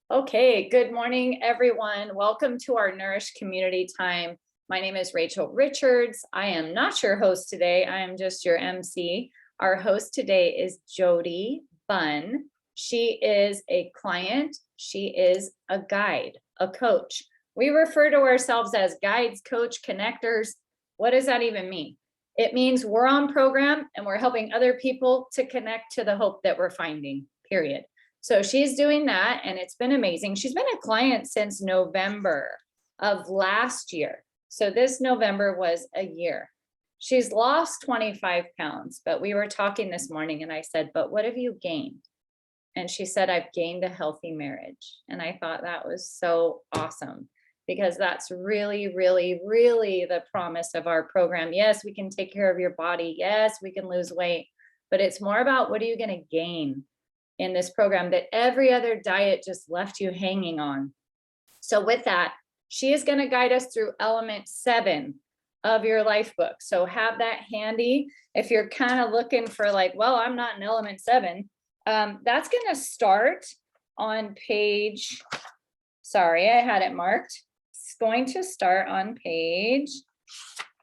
Okay, good morning, everyone. Welcome to our Nourish Community Time. My name is Rachel Richards. I am not your host today. I am just your MC. Our host today is Jodi Bunn. She is a client. She is a guide, a coach. We refer to ourselves as guides, coach, connectors. What does that even mean? It means we're on program and we're helping other people to connect to the hope that we're finding, period. So she's doing that and it's been amazing. She's been a client since November of last year. So this November was a year. She's lost 25 pounds, but we were talking this morning and I said, but what have you gained? And she said, I've gained a healthy marriage. And I thought that was so awesome because that's really, really, really the promise of our program. Yes, we can take care of your body. Yes, we can lose weight, but it's more about what are you going to gain in this program that every other diet just left you hanging on. So with that, she is going to guide us through element 7 of your life book. So have that handy. If you're kind of looking for like, well, I'm not in element 7, that's going to start on page, sorry, I had it marked. It's going to start on page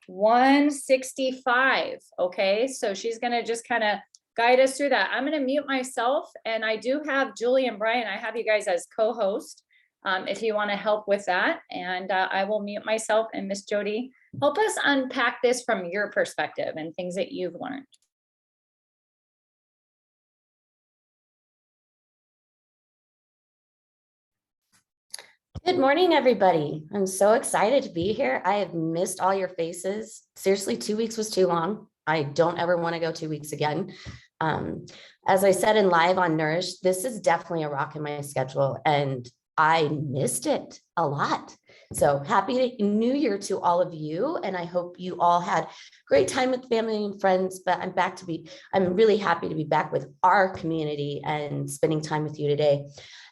165. Okay, so she's going to just kind of guide us through that. I'm going to mute myself, and I do have Julie and Brian. I have you guys as co-host if you want to help with that, and I will mute myself. And Miss Jodi, help us unpack this from your perspective and things that you've learned. Good morning, everybody. I'm so excited to be here. I have missed all your faces. Seriously, 2 weeks was too long. I don't ever want to go 2 weeks again. As I said in live on Nourish, this is definitely a rock in my schedule and I missed it a lot. So happy New Year to all of you. And I hope you all had great time with family and friends, but I'm really happy to be back with our community and spending time with you today.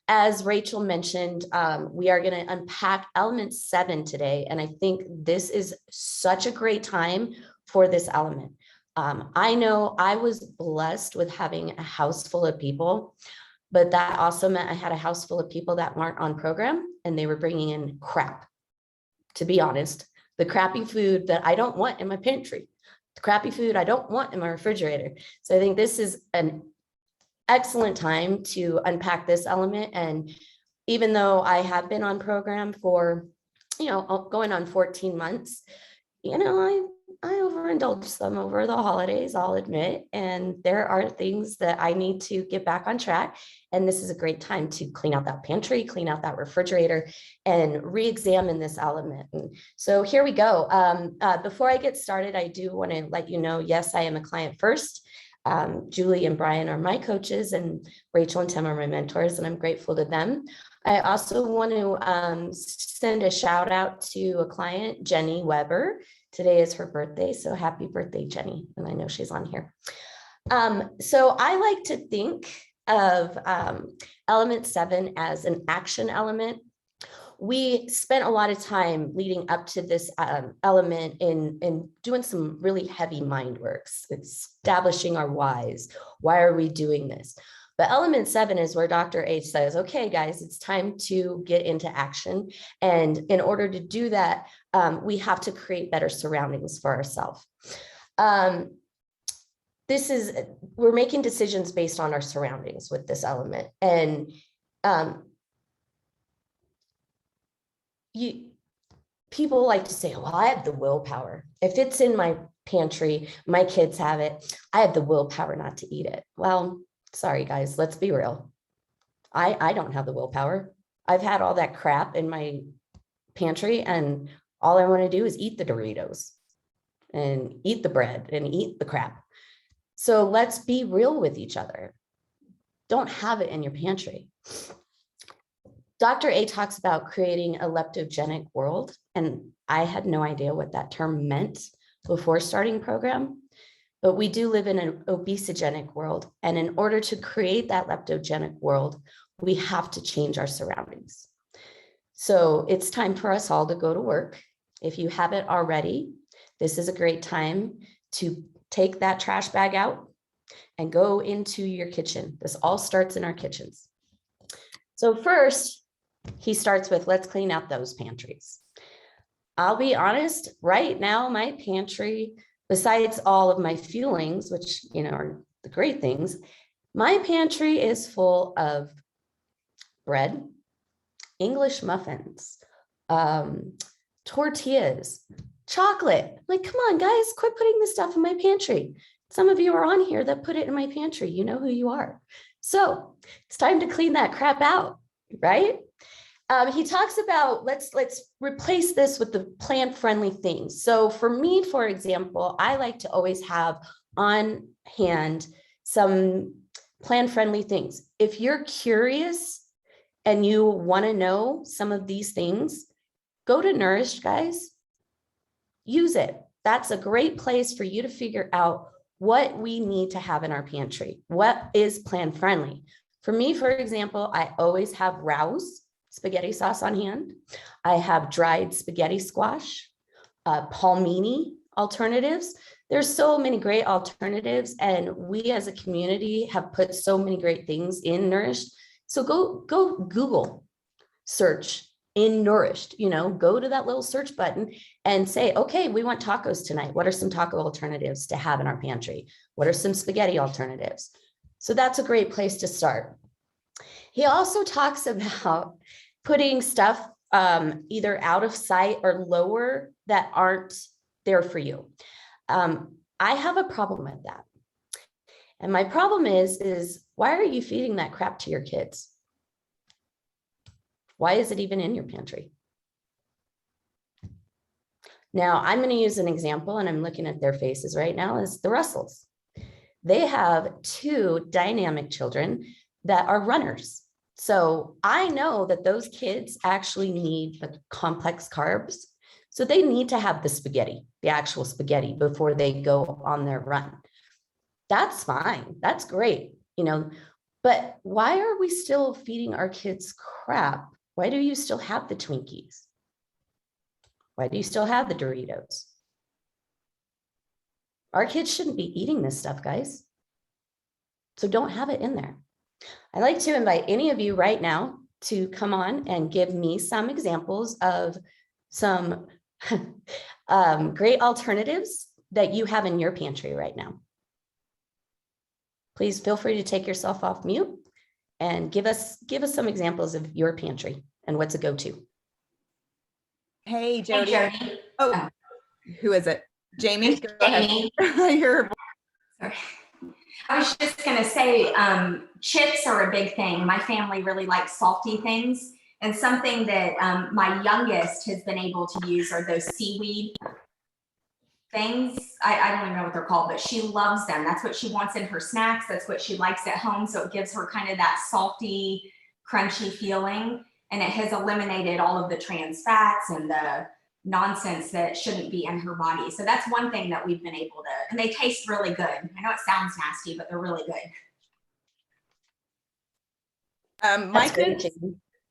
As Rachel mentioned, we are going to unpack element 7 today. And I think this is such a great time for this element. I know I was blessed with having a house full of people, but that also meant I had a house full of people that weren't on program and they were bringing in crap, to be honest, the crappy food that I don't want in my pantry, the crappy food I don't want in my refrigerator. So I think this is an excellent time to unpack this element. And even though I have been on program for, going on 14 months, I overindulged some over the holidays, I'll admit, and there are things that I need to get back on track. And this is a great time to clean out that pantry, clean out that refrigerator, and re-examine this element. And so here we go. Before I get started, I do want to let you know, yes, I am a client first. Julie and Brian are my coaches and Rachel and Tim are my mentors, and I'm grateful to them. I also want to send a shout out to a client, Jenny Weber. Today is her birthday, so happy birthday, Jenny. And I know she's on here. So I like to think of element 7 as an action element. We spent a lot of time leading up to this element in doing some really heavy mind works, establishing our whys. Why are we doing this? But element 7 is where Dr. H says, okay, guys, it's time to get into action. And in order to do that, we have to create better surroundings for ourselves. We're making decisions based on our surroundings with this element. And people like to say, well, I have the willpower. If it's in my pantry, my kids have it, I have the willpower not to eat it. Well, sorry, guys, let's be real. I don't have the willpower. I've had all that crap in my pantry and all I want to do is eat the Doritos and eat the bread and eat the crap. So let's be real with each other. Don't have it in your pantry. Dr. A talks about creating a leptogenic world, and I had no idea what that term meant before starting program. But we do live in an obesogenic world. And in order to create that leptogenic world, we have to change our surroundings. So it's time for us all to go to work. If you haven't already, this is a great time to take that trash bag out and go into your kitchen. This all starts in our kitchens. So first, he starts with, let's clean out those pantries. I'll be honest, right now, my pantry, besides all of my fuelings, which, are the great things, my pantry is full of bread, English muffins, tortillas, chocolate. Like, come on, guys, quit putting this stuff in my pantry. Some of you are on here that put it in my pantry. You know who you are. So it's time to clean that crap out, right? He talks about, let's replace this with the plant-friendly things. So for me, for example, I like to always have on hand some plant-friendly things. If you're curious and you want to know some of these things, go to Nourish, guys. Use it. That's a great place for you to figure out what we need to have in our pantry. What is plant-friendly? For me, for example, I always have Rouse spaghetti sauce on hand. I have dried spaghetti squash, palmini alternatives. There's so many great alternatives, and we as a community have put so many great things in Nourished. So go Google search in Nourished, go to that little search button and say, okay, we want tacos tonight. What are some taco alternatives to have in our pantry? What are some spaghetti alternatives? So that's a great place to start. He also talks about putting stuff either out of sight or lower that aren't there for you. I have a problem with that. And my problem is why are you feeding that crap to your kids? Why is it even in your pantry? Now, I'm going to use an example, and I'm looking at their faces right now, is the Russells. They have 2 dynamic children that are runners. So I know that those kids actually need the complex carbs. So they need to have the spaghetti, the actual spaghetti, before they go on their run. That's fine. That's great, but why are we still feeding our kids crap? Why do you still have the Twinkies? Why do you still have the Doritos? Our kids shouldn't be eating this stuff, guys. So don't have it in there. I'd like to invite any of you right now to come on and give me some examples of some great alternatives that you have in your pantry right now. Please feel free to take yourself off mute and give us some examples of your pantry and what's a go-to. Hey, Jodi. Hey, Jodi. Oh, who is it? Jamie? Go Jamie. ahead. I hear her voice. Sorry. I was just going to say, chips are a big thing. My family really likes salty things. And something that my youngest has been able to use are those seaweed things. I don't even know what they're called, but she loves them. That's what she wants in her snacks. That's what she likes at home. So it gives her kind of that salty, crunchy feeling. And it has eliminated all of the trans fats and the nonsense that shouldn't be in her body. So that's one thing that we've been able to, and they taste really good. I know it sounds nasty, but they're really good.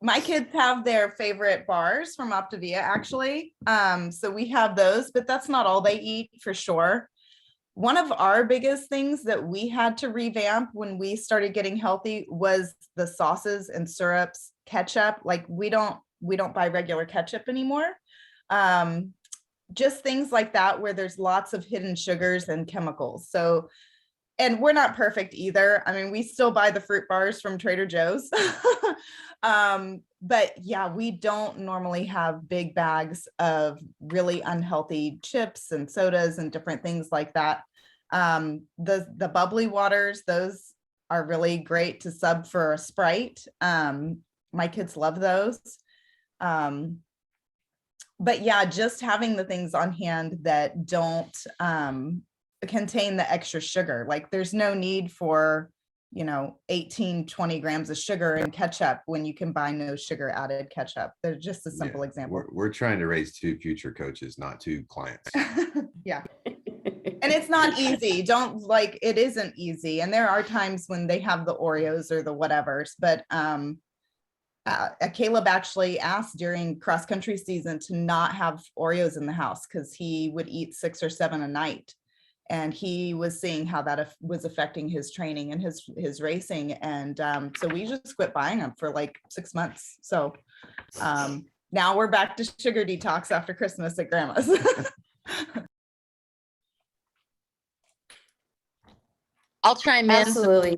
My kids have their favorite bars from Optavia, actually. So we have those, but that's not all they eat for sure. One of our biggest things that we had to revamp when we started getting healthy was the sauces and syrups, ketchup. Like we don't buy regular ketchup anymore. Just things like that where there's lots of hidden sugars and chemicals. So, and we're not perfect either. I mean, we still buy the fruit bars from Trader Joe's. But yeah, we don't normally have big bags of really unhealthy chips and sodas and different things like that. The bubbly waters, those are really great to sub for a Sprite. My kids love those. But yeah, just having the things on hand that don't contain the extra sugar. Like there's no need for, 18, 20 grams of sugar in ketchup when you can buy no sugar added ketchup. They're just a simple example. We're trying to raise 2 future coaches, not 2 clients. Yeah. And it's not easy. It isn't easy. And there are times when they have the Oreos or the whatevers, but Caleb actually asked during cross country season to not have Oreos in the house because he would eat 6 or 7 a night. and he was seeing how that was affecting his training and his racing. And so we just quit buying them for like 6 months. So now we're back to sugar detox after Christmas at grandma's. I'll chime in. Absolutely.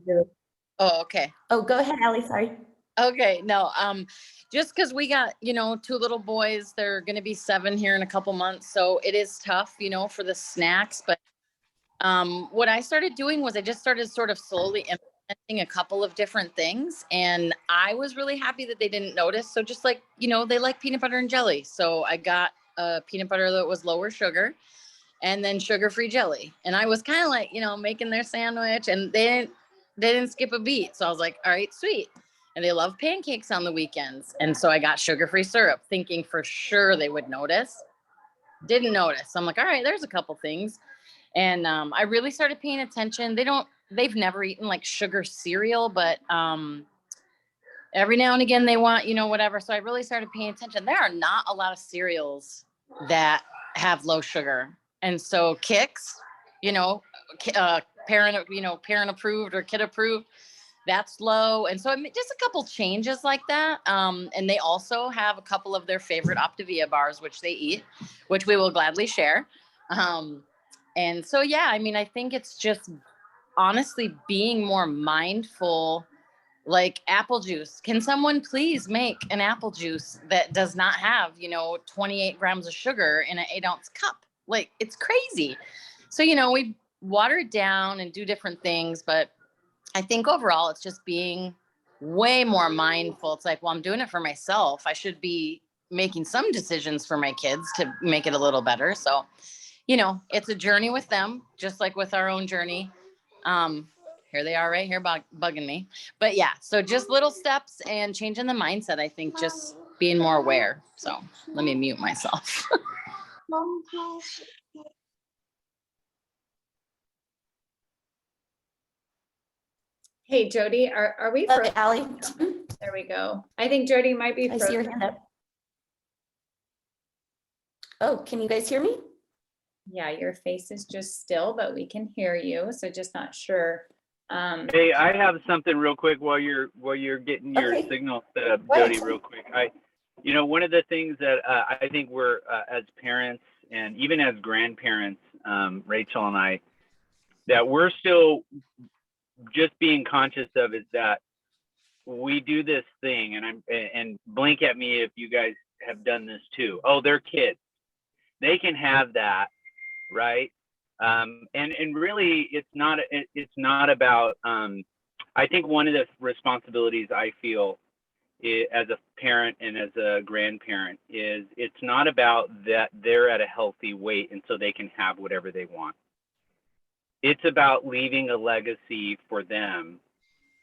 Oh, okay. Oh, go ahead, Ellie. Sorry. Okay. No, just because we got, 2 little boys, they're going to be 7 here in a couple months. So it is tough, for the snacks. But what I started doing was I just started sort of slowly implementing a couple of different things. And I was really happy that they didn't notice. So just like, they like peanut butter and jelly. So I got a peanut butter that was lower sugar and then sugar-free jelly. And I was kind of like, making their sandwich, and they didn't skip a beat. So I was like, all right, sweet. And they love pancakes on the weekends. And so I got sugar-free syrup, thinking for sure they would notice. Didn't notice. I'm like, all right, there's a couple things. And I really started paying attention. They've never eaten like sugar cereal, but every now and again they want, whatever. So I really started paying attention. There are not a lot of cereals that have low sugar. And so Kix, parent approved or kid approved, that's low. And so just a couple changes like that. And they also have a couple of their favorite Optavia bars, which they eat, which we will gladly share. And so, yeah, I think it's just honestly being more mindful, like apple juice. Can someone please make an apple juice that does not have, 28 grams of sugar in an 8-ounce cup? Like, it's crazy. So, we water it down and do different things, but I think overall it's just being way more mindful. It's like, well, I'm doing it for myself. I should be making some decisions for my kids to make it a little better. So, it's a journey with them, just like with our own journey. Here they are right here bugging me. But yeah, so just little steps and changing the mindset. I think just being more aware. So let me mute myself. Hey, Jodi, are we? Okay, Allie. There we go. I think Jodi might be I see your frozen. hand up. Oh, can you guys hear me? Yeah, your face is just still, but we can hear you. So just not sure. Hey, I have something real quick while you're getting your Okay. signal set up, Go ahead. Jodi, real quick. One of the things that I think we're as parents and even as grandparents, Rachel and I, that we're still just being conscious of is that we do this thing, and blink at me if you guys have done this too. Oh, they're kids. They can have that, right? And really it's not about, I think one of the responsibilities I feel as a parent and as a grandparent is it's not about that they're at a healthy weight and so they can have whatever they want. It's about leaving a legacy for them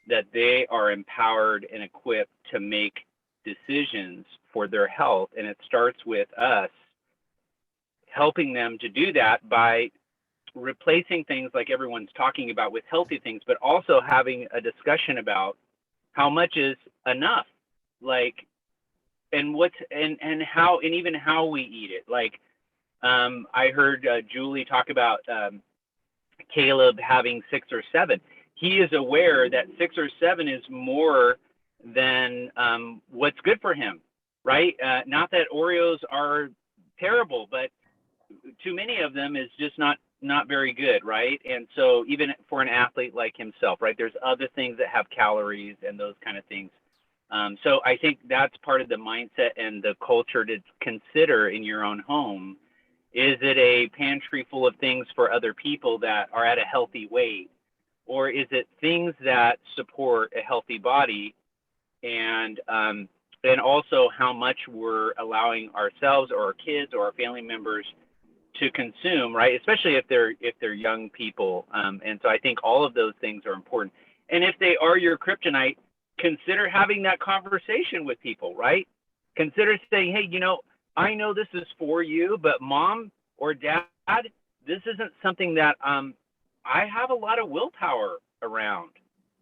that they are empowered and equipped to make decisions for their health. And it starts with us helping them to do that by replacing things like everyone's talking about with healthy things, but also having a discussion about how much is enough, like, and what's, and how, and even how we eat it. Like, I heard Julie talk about Caleb having 6 or 7. He is aware that 6 or 7 is more than what's good for him, right? Not that Oreos are terrible, but too many of them is just not very good, right? And so even for an athlete like himself, right, there's other things that have calories and those kind of things. So I think that's part of the mindset and the culture to consider in your own home. Is it a pantry full of things for other people that are at a healthy weight? Or is it things that support a healthy body? And also how much we're allowing ourselves or our kids or our family members to consume, right? Especially if they're young people. And so I think all of those things are important. And if they are your kryptonite, consider having that conversation with people, right? Consider saying, hey, I know this is for you, but mom or dad, this isn't something that I have a lot of willpower around,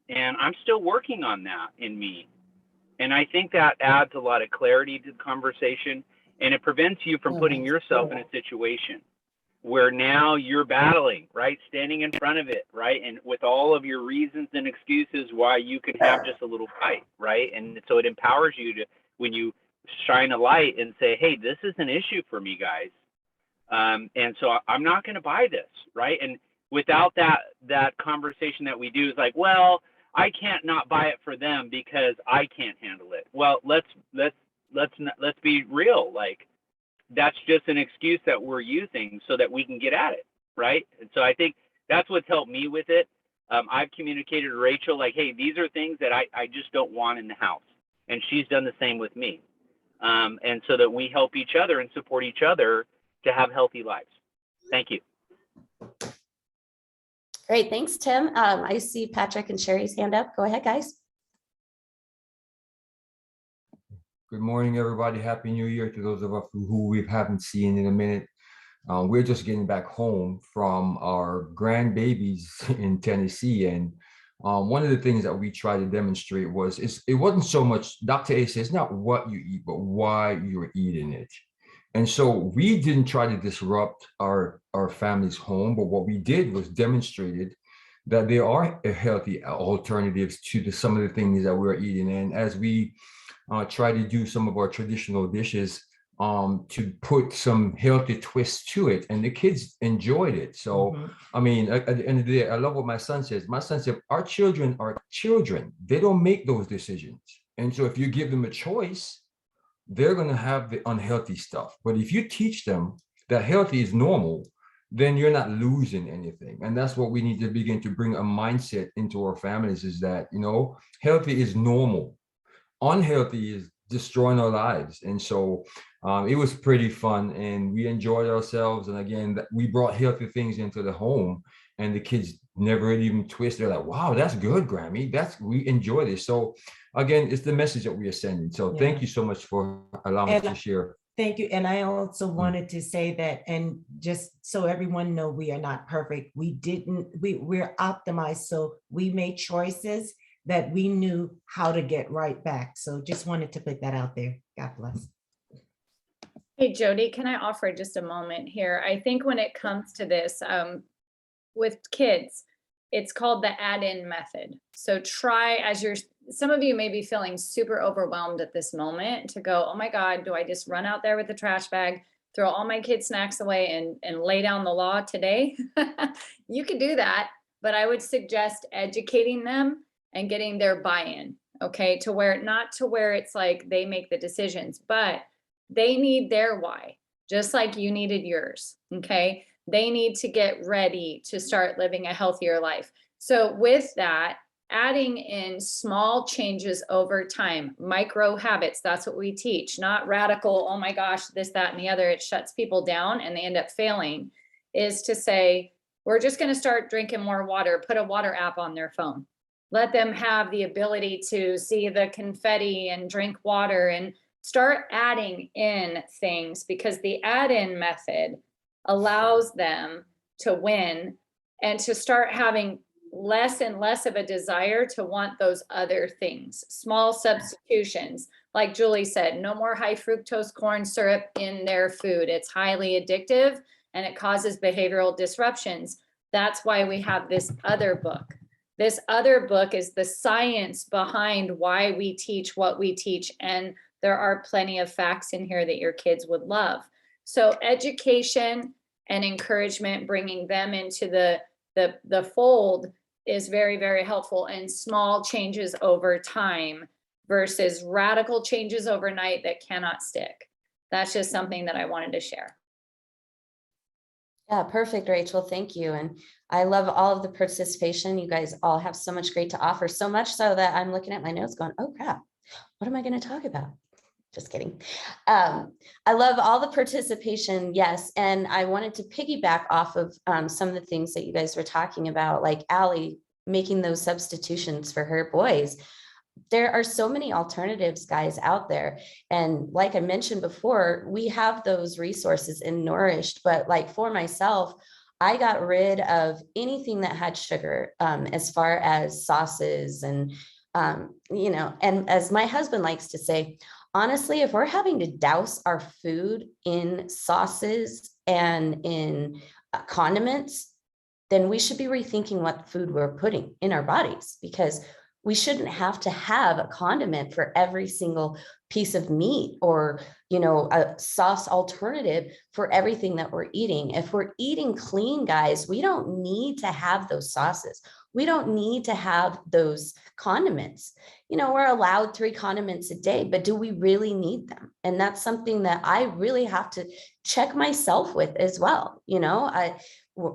and I'm still working on that in me. And I think that adds a lot of clarity to the conversation, and it prevents you from putting yourself in a situation where now you're battling, right? Standing in front of it, right? And with all of your reasons and excuses why you can have just a little fight, right? And so it empowers you to, when you shine a light and say, hey, this is an issue for me, guys. And so I'm not going to buy this, right? And without that conversation that we do is like, well, I can't not buy it for them because I can't handle it. Well, let's be real. Like, that's just an excuse that we're using so that we can get at it, right? And so I think that's what's helped me with it. I've communicated to Rachel, like, hey, these are things that I just don't want in the house. And she's done the same with me. And so that we help each other and support each other to have healthy lives. Thank you. Great, thanks, Tim. I see Patrick and Sherry's hand up. Go ahead, guys. Good morning, everybody. Happy New Year to those of us who we haven't seen in a minute. We're just getting back home from our grandbabies in Tennessee. And one of the things that we try to demonstrate was it wasn't so much, Dr. A says, not what you eat, but why you're eating it. And so we didn't try to disrupt our family's home, but what we did was demonstrated that there are healthy alternatives to some of the things that we're eating. And as we try to do some of our traditional dishes to put some healthy twists to it, and the kids enjoyed it. So, I mean, at the end of the day, I love what my son says. My son said, our children are children. They don't make those decisions. And so if you give them a choice, they're going to have the unhealthy stuff. But if you teach them that healthy is normal, then you're not losing anything. And that's what we need to begin to bring a mindset into our families, is that, you know, healthy is normal. Unhealthy is destroying our lives. And so it was pretty fun and we enjoyed ourselves. And again, we brought healthy things into the home and the kids never even twist. They're like, wow, that's good, Grammy. We enjoy this. So again, it's the message that we are sending. So thank you so much for allowing us to share. Thank you. And I also wanted to say that, and just so everyone know, we are not perfect. We're optimized. So we made choices that we knew how to get right back. So just wanted to put that out there. God bless. Hey, Jodi, can I offer just a moment here? I think when it comes to this, with kids, it's called the add-in method. So try, some of you may be feeling super overwhelmed at this moment to go, oh my God, do I just run out there with the trash bag, throw all my kids' snacks away and lay down the law today? You could do that, but I would suggest educating them and getting their buy-in, okay? Not to where it's like they make the decisions, but they need their why, just like you needed yours, okay? They need to get ready to start living a healthier life. So with that, adding in small changes over time, micro habits, that's what we teach, not radical, oh my gosh, this, that, and the other. It shuts people down and they end up failing, is to say, we're just gonna start drinking more water, put a water app on their phone. Let them have the ability to see the confetti and drink water and start adding in things, because the add-in method allows them to win and to start having less and less of a desire to want those other things. Small substitutions, like Julie said, no more high fructose corn syrup in their food. It's highly addictive and it causes behavioral disruptions. That's why we have this other book. This other book is the science behind why we teach what we teach. And there are plenty of facts in here that your kids would love. So education and encouragement, bringing them into the fold is very, very helpful, and small changes over time versus radical changes overnight that cannot stick. That's just something that I wanted to share. Yeah, perfect, Rachel. Thank you. And I love all of the participation. You guys all have so much great to offer, so much so that I'm looking at my notes going, oh crap, what am I going to talk about? Just kidding. I love all the participation. Yes. And I wanted to piggyback off of some of the things that you guys were talking about, like Allie making those substitutions for her boys. There are so many alternatives, guys, out there. And like I mentioned before, we have those resources in Nourished, but like for myself, I got rid of anything that had sugar, as far as sauces and You know, and as my husband likes to say, honestly, if we're having to douse our food in sauces and in condiments, then we should be rethinking what food we're putting in our bodies, because we shouldn't have to have a condiment for every single piece of meat, or, you know, a sauce alternative for everything that we're eating. If we're eating clean, guys, we don't need to have those sauces. We don't need to have those condiments. You know, we're allowed 3 condiments a day, but do we really need them? And that's something that I really have to check myself with as well. You know,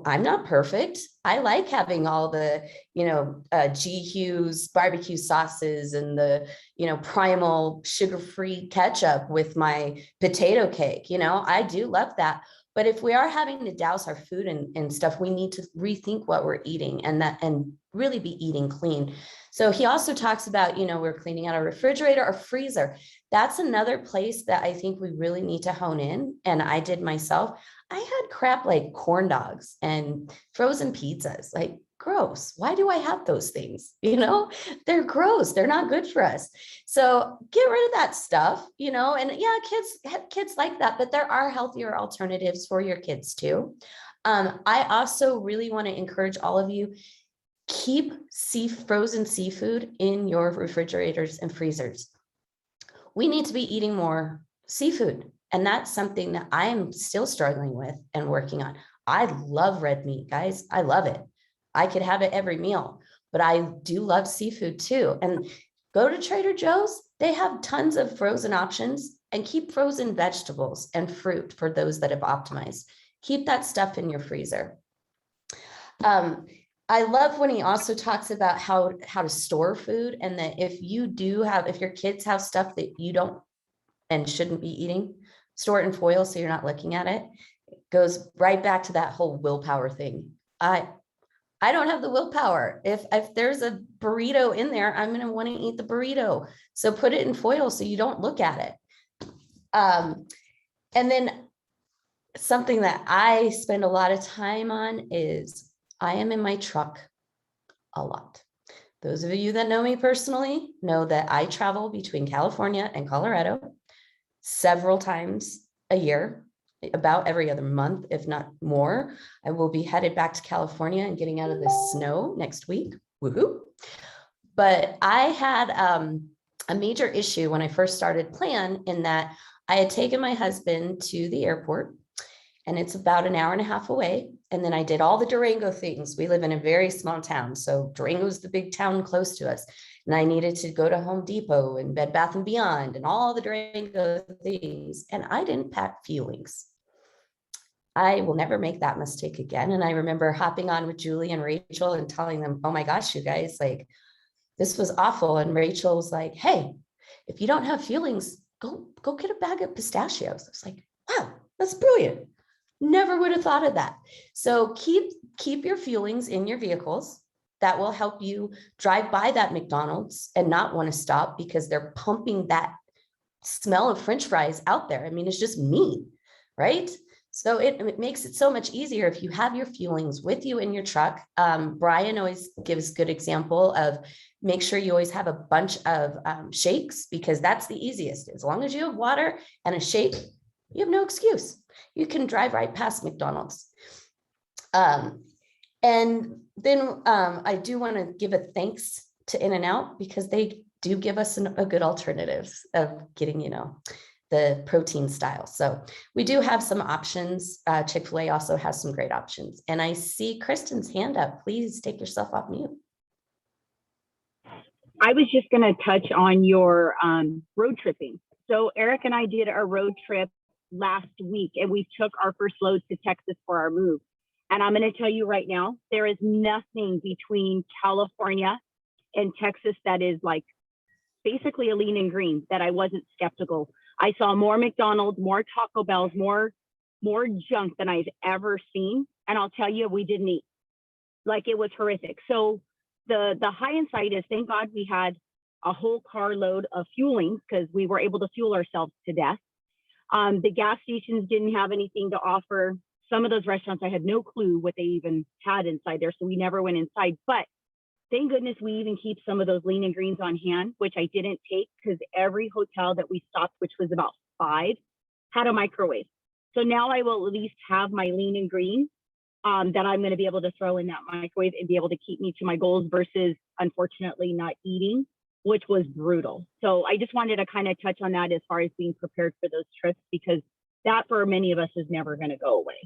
I'm not perfect. I like having all the, you know, G. Hughes barbecue sauces and the, you know, Primal sugar-free ketchup with my potato cake. You know, I do love that. But if we are having to douse our food and stuff, we need to rethink what we're eating, and really be eating clean. So he also talks about, you know, we're cleaning out our refrigerator or freezer. That's another place that I think we really need to hone in. And I did myself. I had crap like corn dogs and frozen pizzas, like gross. Why do I have those things? You know, they're gross. They're not good for us. So get rid of that stuff, you know, and yeah, kids like that, but there are healthier alternatives for your kids too. I also really want to encourage all of you, keep frozen seafood in your refrigerators and freezers. We need to be eating more seafood. And that's something that I am still struggling with and working on. I love red meat, guys. I love it. I could have it every meal, but I do love seafood too. And go to Trader Joe's. They have tons of frozen options, and keep frozen vegetables and fruit for those that have optimized. Keep that stuff in your freezer. I love when he also talks about how to store food, and that if your kids have stuff that you don't and shouldn't be eating, store it in foil so you're not looking at it. It goes right back to that whole willpower thing. I don't have the willpower. If there's a burrito in there, I'm going to want to eat the burrito. So put it in foil so you don't look at it. And then something that I spend a lot of time on is I am in my truck a lot. Those of you that know me personally know that I travel between California and Colorado several times a year, about every other month, if not more. I will be headed back to California and getting out of the snow next week. Woohoo. But I had a major issue when I first started Plan, in that I had taken my husband to the airport, and it's about an hour and a half away. And then I did all the Durango things. We live in a very small town, so Durango is the big town close to us. And I needed to go to Home Depot and Bed Bath & Beyond and all the Durango things. And I didn't pack feelings. I will never make that mistake again. And I remember hopping on with Julie and Rachel and telling them, oh my gosh, you guys, like, this was awful. And Rachel was like, hey, if you don't have feelings, go get a bag of pistachios. I was like, wow, that's brilliant. Never would have thought of that. So keep your feelings in your vehicles. That will help you drive by that McDonald's and not want to stop, because they're pumping that smell of French fries out there. I mean, it's just meat, right? So it makes it so much easier if you have your feelings with you in your truck. Brian always gives good example of make sure you always have a bunch of shakes, because that's the easiest. As long as you have water and a shake, you have no excuse. You can drive right past McDonald's. And then I do want to give a thanks to In-N-Out, because they do give us a good alternative of getting, you know, the protein style. So we do have some options. Chick-fil-A also has some great options. And I see Kristen's hand up. Please take yourself off mute. I was just going to touch on your road tripping. So Eric and I did a road trip last week, and we took our first loads to Texas for our move. And I'm going to tell you right now, there is nothing between California and Texas that is like basically a lean and green that I wasn't skeptical. I saw more McDonald's, more Taco Bells, more junk than I've ever seen. And I'll tell you, we didn't eat. Like, it was horrific. So the hindsight is, thank God we had a whole carload of fueling, because we were able to fuel ourselves to death. The gas stations didn't have anything to offer. Some of those restaurants, I had no clue what they even had inside there, so we never went inside. But Thank goodness we even keep some of those lean and greens on hand, which I didn't take because every hotel that we stopped, which was about 5, had a microwave. So now I will at least have my lean and green that I'm going to be able to throw in that microwave and be able to keep me to my goals versus unfortunately not eating, which was brutal. So I just wanted to kind of touch on that as far as being prepared for those trips, because that for many of us is never going to go away.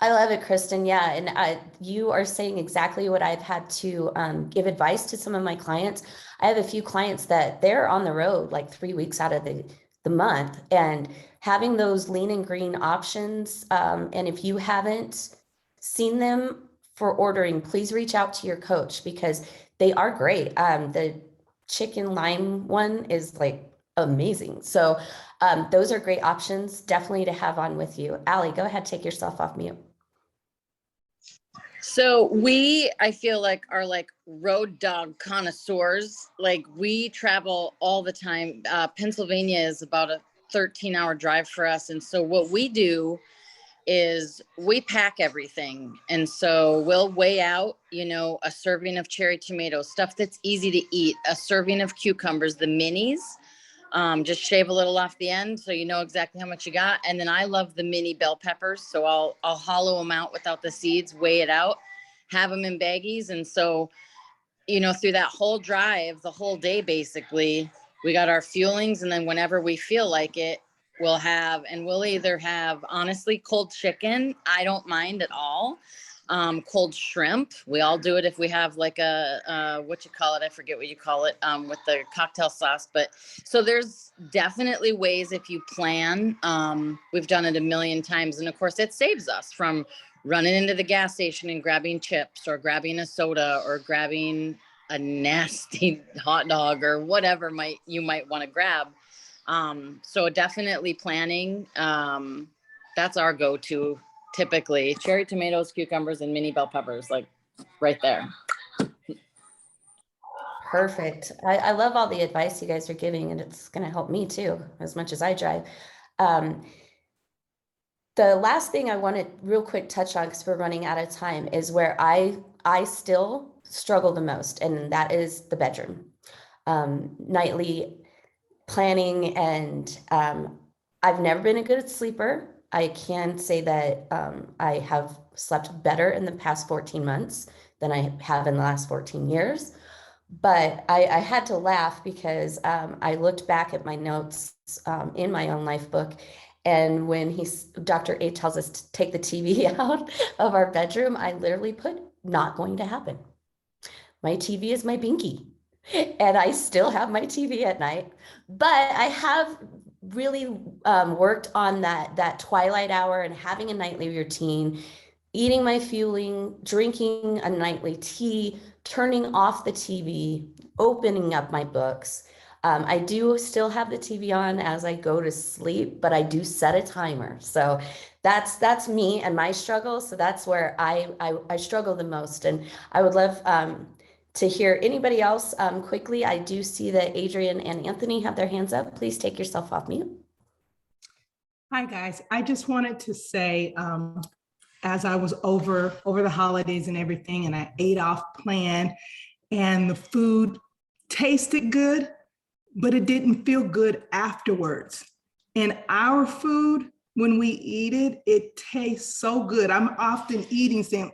I love it, Kristen. Yeah, and you are saying exactly what I've had to give advice to some of my clients. I have a few clients that they're on the road like 3 weeks out of the month, and having those lean and green options. And if you haven't seen them for ordering, please reach out to your coach because they are great. The chicken lime one is like amazing. So those are great options definitely to have on with you. Allie, go ahead, take yourself off mute. So I feel like are like road dog connoisseurs. Like we travel all the time. Pennsylvania is about a 13-hour drive for us. And so what we do is we pack everything. And so we'll weigh out, a serving of cherry tomatoes, stuff that's easy to eat, a serving of cucumbers, the minis. Just shave a little off the end so you know exactly how much you got. And then I love the mini bell peppers. So I'll hollow them out without the seeds, weigh it out, have them in baggies. And so, through that whole drive, the whole day, basically, we got our fuelings. And then whenever we feel like it, we'll either have, honestly, cold chicken. I don't mind at all. Cold shrimp. We all do it if we have like what you call it. I forget what you call it, with the cocktail sauce. But so there's definitely ways if you plan. We've done it a million times. And of course it saves us from running into the gas station and grabbing chips or grabbing a soda or grabbing a nasty hot dog or whatever you might want to grab. So definitely planning. That's our go-to. Typically cherry tomatoes, cucumbers, and mini bell peppers, like right there. Perfect. I love all the advice you guys are giving, and it's going to help me too, as much as I drive. The last thing I want to real quick touch on, because we're running out of time, is where I still struggle the most, and that is the bedroom. Nightly planning, and I've never been a good sleeper. I can say that I have slept better in the past 14 months than I have in the last 14 years. But I had to laugh because I looked back at my notes in my own life book. And when Dr. A tells us to take the TV out of our bedroom, I literally put not going to happen. My TV is my binky. And I still have my TV at night, but I have really worked on that twilight hour and having a nightly routine, eating my fueling, drinking a nightly tea, turning off the TV, opening up my books. I do still have the TV on as I go to sleep, but I do set a timer. So that's me and my struggle. So that's where I struggle the most. And I would love to hear anybody else quickly. I do see that Adrian and Anthony have their hands up. Please take yourself off mute. Hi, guys. I just wanted to say, as I was over the holidays and everything, and I ate off plan, and the food tasted good, but it didn't feel good afterwards. And our food, when we eat it, it tastes so good. I'm often eating saying,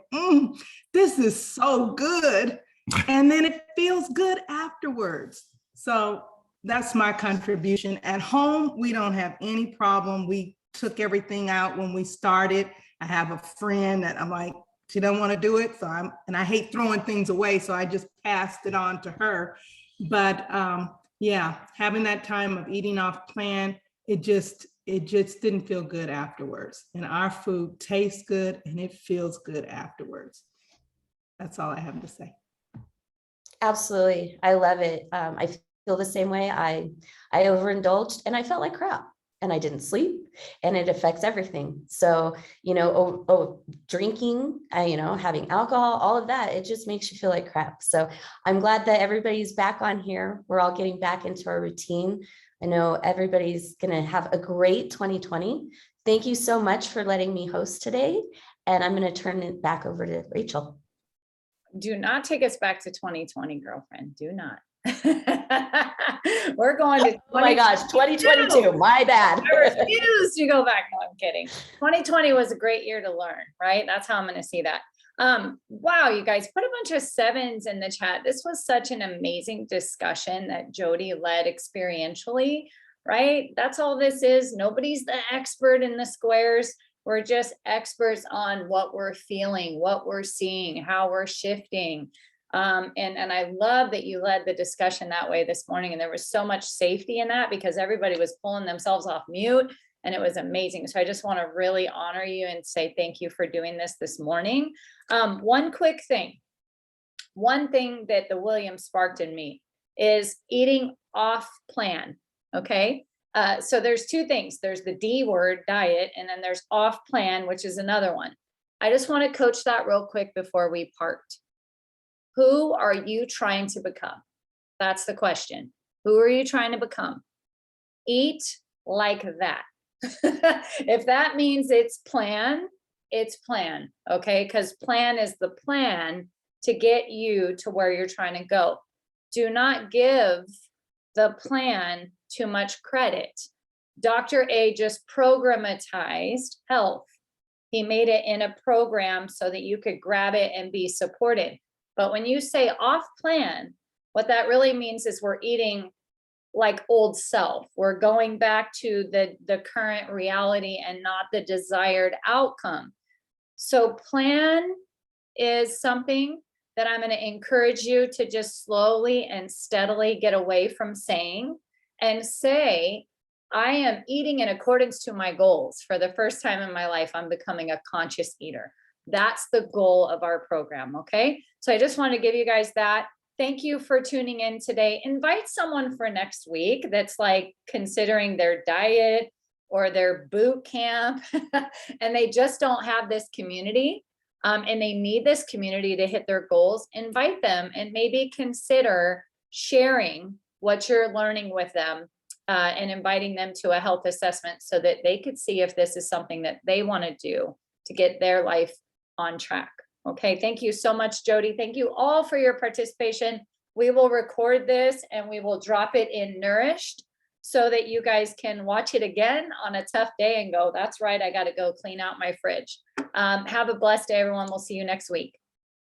this is so good. And then it feels good afterwards. So that's my contribution. At home, we don't have any problem. We took everything out when we started. I have a friend that I'm like, she doesn't want to do it. So and I hate throwing things away. So I just passed it on to her. But yeah, having that time of eating off plan, it just didn't feel good afterwards. And our food tastes good and it feels good afterwards. That's all I have to say. Absolutely. I love it. I feel the same way. I overindulged and I felt like crap and I didn't sleep and it affects everything. So, drinking, having alcohol, all of that, it just makes you feel like crap. So I'm glad that everybody's back on here. We're all getting back into our routine. I know everybody's going to have a great 2020. Thank you so much for letting me host today. And I'm going to turn it back over to Rachel. do not take us back to 2020, girlfriend. Do not. We're going to. Oh my gosh, 2022, my bad. I refuse to go back. No, I'm kidding. 2020 was a great year to learn, right? That's how I'm going to see that. Wow, you guys put a bunch of sevens in the chat. This was such an amazing discussion that Jodi led experientially, right? That's all this is. Nobody's the expert in the squares. We're just experts on what we're feeling, what we're seeing, how we're shifting. And I love that you led the discussion that way this morning. And there was so much safety in that because everybody was pulling themselves off mute and it was amazing. So I just want to really honor you and say thank you for doing this morning. One quick thing. One thing that the Williams sparked in me is eating off plan. Okay. So there's two things. There's the D word, diet, and then there's off plan, which is another one. I just want to coach that real quick before we part. Who are you trying to become? That's the question. Who are you trying to become? Eat like that. If that means it's plan, okay? Because plan is the plan to get you to where you're trying to go. Do not give the plan too much credit. Dr. A just programmatized health. He made it in a program so that you could grab it and be supported. But when you say off plan, what that really means is we're eating like old self. We're going back to the current reality and not the desired outcome. So plan is something that I'm going to encourage you to just slowly and steadily get away from saying and say, I am eating in accordance to my goals. For the first time in my life, I'm becoming a conscious eater. That's the goal of our program, okay? So I just want to give you guys that. Thank you for tuning in today. Invite someone for next week that's like considering their diet or their boot camp and they just don't have this community and they need this community to hit their goals. Invite them and maybe consider sharing what you're learning with them and inviting them to a health assessment so that they could see if this is something that they want to do to get their life on track. Okay, thank you so much, Jodi. Thank you all for your participation. We will record this and we will drop it in Nourished so that you guys can watch it again on a tough day and go, that's right, I got to go clean out my fridge. Have a blessed day, everyone. We'll see you next week.